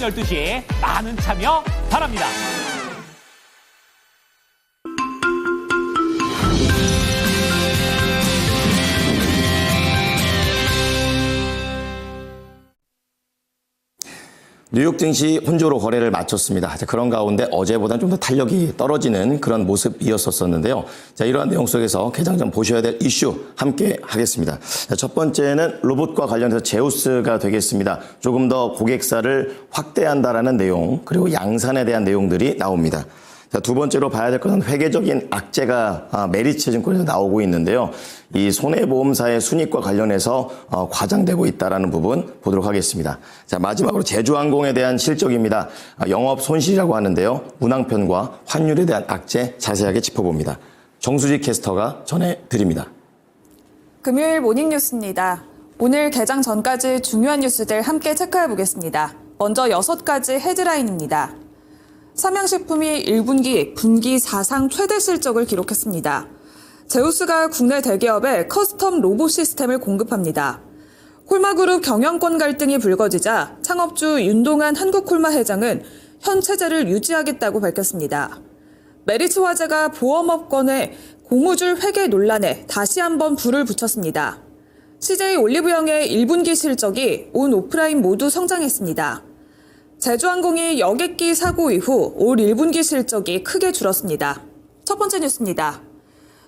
12시에 많은 참여 바랍니다. 뉴욕 증시 혼조로 거래를 마쳤습니다. 그런 가운데 어제보다는 좀 더 탄력이 떨어지는 그런 모습이었었는데요. 자, 이러한 내용 속에서 개장 전 보셔야 될 이슈 함께 하겠습니다. 자, 첫 번째는 로봇과 관련해서 제우스가 되겠습니다. 조금 더 고객사를 확대한다라는 내용, 그리고 양산에 대한 내용들이 나옵니다. 자, 두 번째로 봐야 될 것은 회계적인 악재가 메리츠 증권에서 나오고 있는데요. 이 손해보험사의 순이익과 관련해서 과장되고 있다는 부분 보도록 하겠습니다. 자, 마지막으로 제주항공에 대한 실적입니다. 영업 손실이라고 하는데요. 운항편과 환율에 대한 악재 자세하게 짚어봅니다. 정수지 캐스터가 전해드립니다. 금요일 모닝뉴스입니다. 오늘 개장 전까지 중요한 뉴스들 함께 체크해 보겠습니다. 먼저 6가지 헤드라인입니다. 삼양식품이 1분기 분기 사상 최대 실적을 기록했습니다. 제우스가 국내 대기업에 커스텀 로봇 시스템을 공급합니다. 콜마그룹 경영권 갈등이 불거지자 창업주 윤동한 한국콜마 회장은 현 체제를 유지하겠다고 밝혔습니다. 메리츠 화재가 보험업권의 고무줄 회계 논란에 다시 한번 불을 붙였습니다. CJ 올리브영의 1분기 실적이 온 오프라인 모두 성장했습니다. 제주항공이 여객기 사고 이후 올 1분기 실적이 크게 줄었습니다. 첫 번째 뉴스입니다.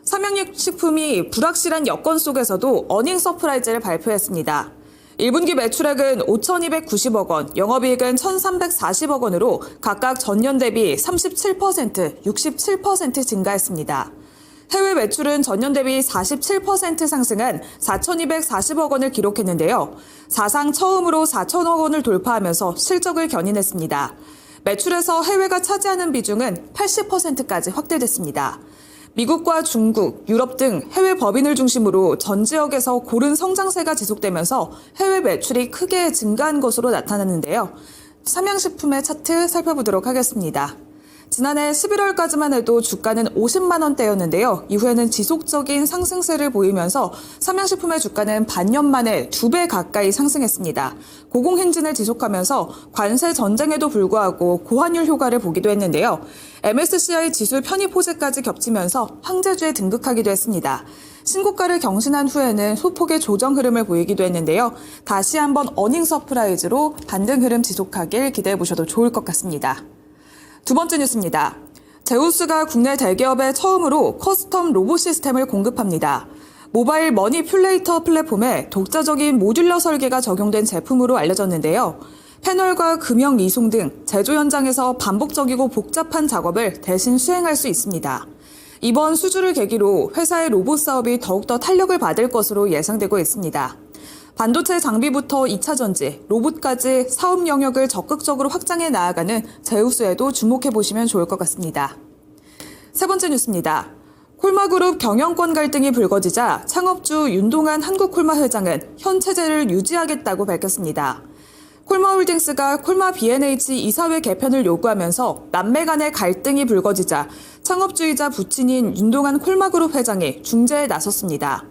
삼양식품이 불확실한 여건 속에서도 어닝 서프라이즈를 발표했습니다. 1분기 매출액은 5,290억 원, 영업이익은 1,340억 원으로 각각 전년 대비 37%, 67% 증가했습니다. 해외 매출은 전년 대비 47% 상승한 4,240억 원을 기록했는데요. 사상 처음으로 4천억 원을 돌파하면서 실적을 견인했습니다. 매출에서 해외가 차지하는 비중은 80%까지 확대됐습니다. 미국과 중국, 유럽 등 해외 법인을 중심으로 전 지역에서 고른 성장세가 지속되면서 해외 매출이 크게 증가한 것으로 나타났는데요. 삼양식품의 차트 살펴보도록 하겠습니다. 지난해 11월까지만 해도 주가는 50만 원대였는데요. 이후에는 지속적인 상승세를 보이면서 삼양식품의 주가는 반년 만에 2배 가까이 상승했습니다. 고공행진을 지속하면서 관세 전쟁에도 불구하고 고환율 효과를 보기도 했는데요. MSCI 지수 편입 호재까지 겹치면서 황제주에 등극하기도 했습니다. 신고가를 경신한 후에는 소폭의 조정 흐름을 보이기도 했는데요. 다시 한번 어닝 서프라이즈로 반등 흐름 지속하길 기대해 보셔도 좋을 것 같습니다. 두 번째 뉴스입니다. 제우스가 국내 대기업에 처음으로 커스텀 로봇 시스템을 공급합니다. 모바일 머니퓰레이터 플랫폼에 독자적인 모듈러 설계가 적용된 제품으로 알려졌는데요. 패널과 금형 이송 등 제조 현장에서 반복적이고 복잡한 작업을 대신 수행할 수 있습니다. 이번 수주를 계기로 회사의 로봇 사업이 더욱더 탄력을 받을 것으로 예상되고 있습니다. 반도체 장비부터 2차 전지, 로봇까지 사업 영역을 적극적으로 확장해 나아가는 제우스에도 주목해 보시면 좋을 것 같습니다. 세 번째 뉴스입니다. 콜마그룹 경영권 갈등이 불거지자 창업주 윤동한 한국콜마 회장은 현 체제를 유지하겠다고 밝혔습니다. 콜마홀딩스가 콜마 B&H 이사회 개편을 요구하면서 남매 간의 갈등이 불거지자 창업주이자 부친인 윤동한 콜마그룹 회장이 중재에 나섰습니다.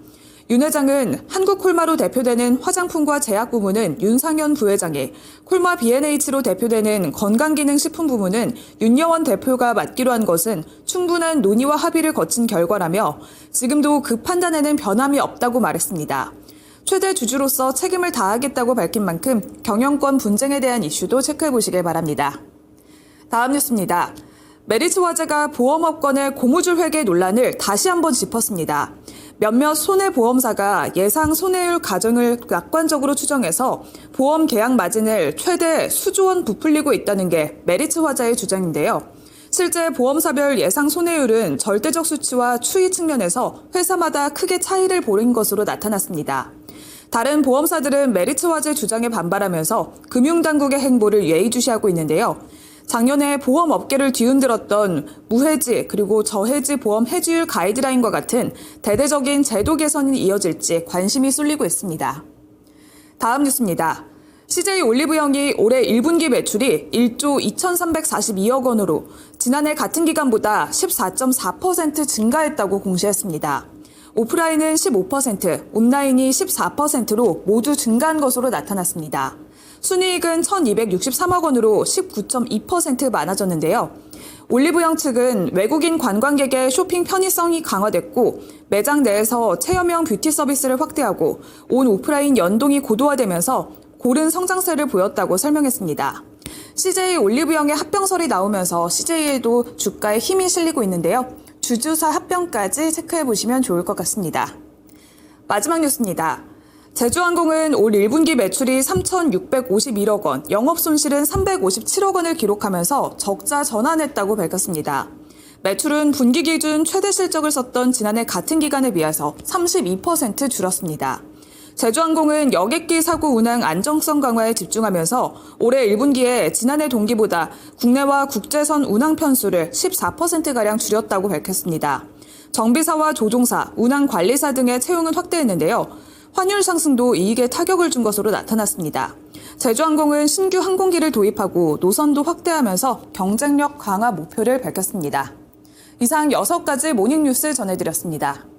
윤 회장은 한국콜마로 대표되는 화장품과 제약 부문은 윤상현 부회장이, 콜마 B&H로 대표되는 건강기능식품 부문은 윤여원 대표가 맡기로 한 것은 충분한 논의와 합의를 거친 결과라며 지금도 그 판단에는 변함이 없다고 말했습니다. 최대 주주로서 책임을 다하겠다고 밝힌 만큼 경영권 분쟁에 대한 이슈도 체크해 보시길 바랍니다. 다음 뉴스입니다. 메리츠 화재가 보험업권의 고무줄 회계 논란을 다시 한번 짚었습니다. 몇몇 손해보험사가 예상 손해율 가정을 낙관적으로 추정해서 보험 계약 마진을 최대 수조 원 부풀리고 있다는 게 메리츠 화재의 주장인데요. 실제 보험사별 예상 손해율은 절대적 수치와 추이 측면에서 회사마다 크게 차이를 보인 것으로 나타났습니다. 다른 보험사들은 메리츠 화재 주장에 반발하면서 금융당국의 행보를 예의주시하고 있는데요. 작년에 보험업계를 뒤흔들었던 무해지 그리고 저해지 보험 해지율 가이드라인과 같은 대대적인 제도 개선이 이어질지 관심이 쏠리고 있습니다. 다음 뉴스입니다. CJ 올리브영이 올해 1분기 매출이 1조 2,342억 원으로 지난해 같은 기간보다 14.4% 증가했다고 공시했습니다. 오프라인은 15%, 온라인이 14%로 모두 증가한 것으로 나타났습니다. 순이익은 1,263억 원으로 19.2% 많아졌는데요. 올리브영 측은 외국인 관광객의 쇼핑 편의성이 강화됐고 매장 내에서 체험형 뷰티 서비스를 확대하고 온 오프라인 연동이 고도화되면서 고른 성장세를 보였다고 설명했습니다. CJ 올리브영의 합병설이 나오면서 CJ에도 주가에 힘이 실리고 있는데요. 주주사 합병까지 체크해보시면 좋을 것 같습니다. 마지막 뉴스입니다. 제주항공은 올 1분기 매출이 3,651억 원, 영업손실은 357억 원을 기록하면서 적자 전환했다고 밝혔습니다. 매출은 분기 기준 최대 실적을 썼던 지난해 같은 기간에 비해서 32% 줄었습니다. 제주항공은 여객기 사고 운항 안정성 강화에 집중하면서 올해 1분기에 지난해 동기보다 국내와 국제선 운항 편수를 14%가량 줄였다고 밝혔습니다. 정비사와 조종사, 운항관리사 등의 채용은 확대했는데요. 환율 상승도 이익에 타격을 준 것으로 나타났습니다. 제주항공은 신규 항공기를 도입하고 노선도 확대하면서 경쟁력 강화 목표를 밝혔습니다. 이상 6가지 모닝뉴스 전해드렸습니다.